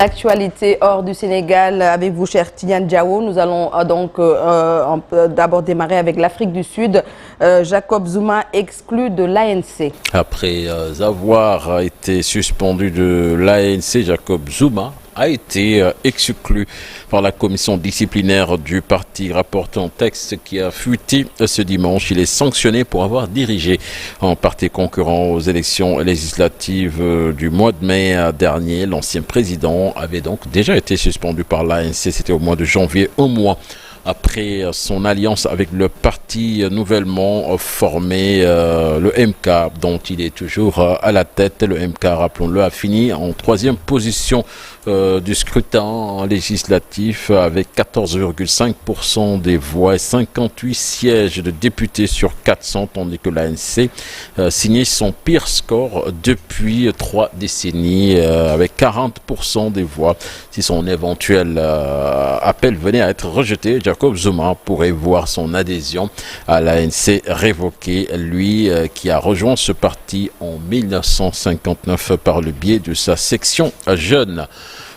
Actualité hors du Sénégal avec vous, cher Tidiane Diawo. Nous allons d'abord démarrer avec l'Afrique du Sud. Jacob Zuma exclu de l'ANC. Après avoir été suspendu de l'ANC, Jacob Zuma a été exclu par la commission disciplinaire du parti, rapporte un texte qui a fuité ce dimanche. Il est sanctionné pour avoir dirigé un parti concurrent aux élections législatives du mois de mai dernier. L'ancien président avait donc déjà été suspendu par l'ANC, c'était au mois de janvier, un mois après son alliance avec le parti nouvellement formé, le MK, dont il est toujours à la tête. Le MK, rappelons-le, a fini en troisième position du scrutin législatif avec 14,5% des voix et 58 sièges de députés sur 400, tandis que l'ANC signait son pire score depuis 3 décennies avec 40% des voix. Si son éventuel appel venait à être rejeté, Jacob Zuma pourrait voir son adhésion à l'ANC révoquée, lui qui a rejoint ce parti en 1959 par le biais de sa section jeune.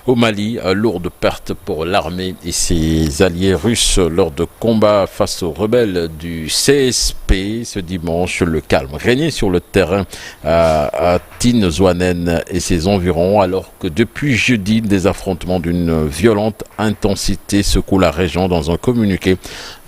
Au Mali, lourde perte pour l'armée et ses alliés russes lors de combats face aux rebelles du CSP. Ce dimanche, le calme régnait sur le terrain à Tinzouanen et ses environs, alors que depuis jeudi, des affrontements d'une violente intensité secouent la région. Dans un communiqué,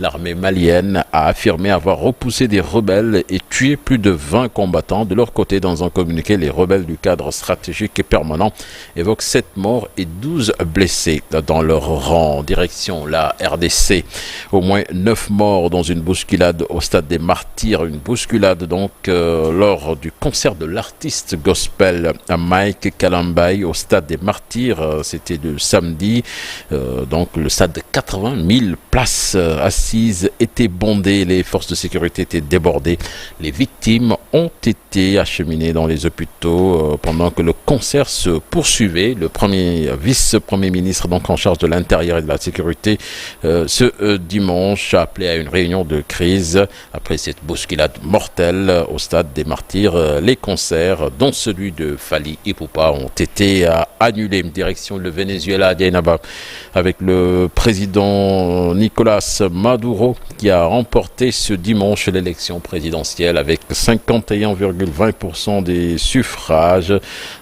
l'armée malienne a affirmé avoir repoussé des rebelles et tué plus de 20 combattants. De leur côté, dans un communiqué, les rebelles du cadre stratégique et permanent évoquent 7 morts et 12 blessés dans leur rang. Direction la RDC. Au moins 9 morts dans une bousculade au stade des Martyrs. Une bousculade donc lors du concert de l'artiste gospel Mike Kalambay au stade des Martyrs. C'était le samedi. Donc le stade de 80 000 places assises était bondé. Les forces de sécurité étaient débordées. Les victimes ont été acheminées dans les hôpitaux pendant que le concert se poursuivait. Le vice-premier ministre donc en charge de l'intérieur et de la sécurité ce dimanche a appelé à une réunion de crise après cette bousculade mortelle au stade des Martyrs. Les concerts, dont celui de Fally Ipupa, ont été annulés. Direction le Venezuela, Diaynaba, avec le président Nicolas Maduro qui a remporté ce dimanche l'élection présidentielle avec 51,20% des suffrages.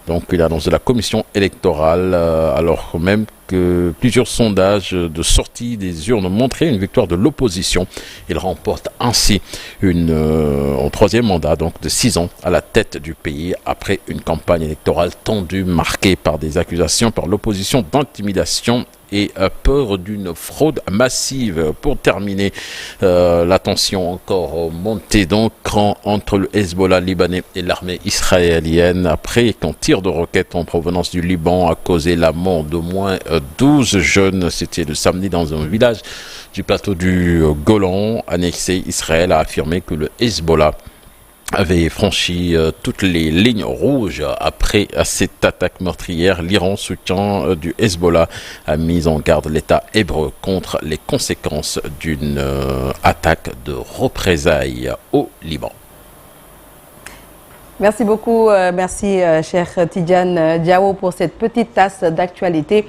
Donc il annonce de la commission électorale alors même que plusieurs sondages de sortie des urnes montraient une victoire de l'opposition. Il remporte ainsi un troisième mandat donc de 6 ans à la tête du pays après une campagne électorale tendue marquée par des accusations par l'opposition d'intimidation et peur d'une fraude massive. Pour terminer, la tension encore montée d'un cran entre le Hezbollah libanais et l'armée israélienne après qu'un tir de roquette en provenance du Liban a causé la mort d'au moins 12 jeunes. C'était le samedi dans un village du plateau du Golan annexé. Israël a affirmé que le Hezbollah avait franchi toutes les lignes rouges après cette attaque meurtrière. L'Iran, soutien du Hezbollah, a mis en garde l'État hébreu contre les conséquences d'une attaque de représailles au Liban. Merci beaucoup, merci cher Tidiane Diawo pour cette petite tasse d'actualité.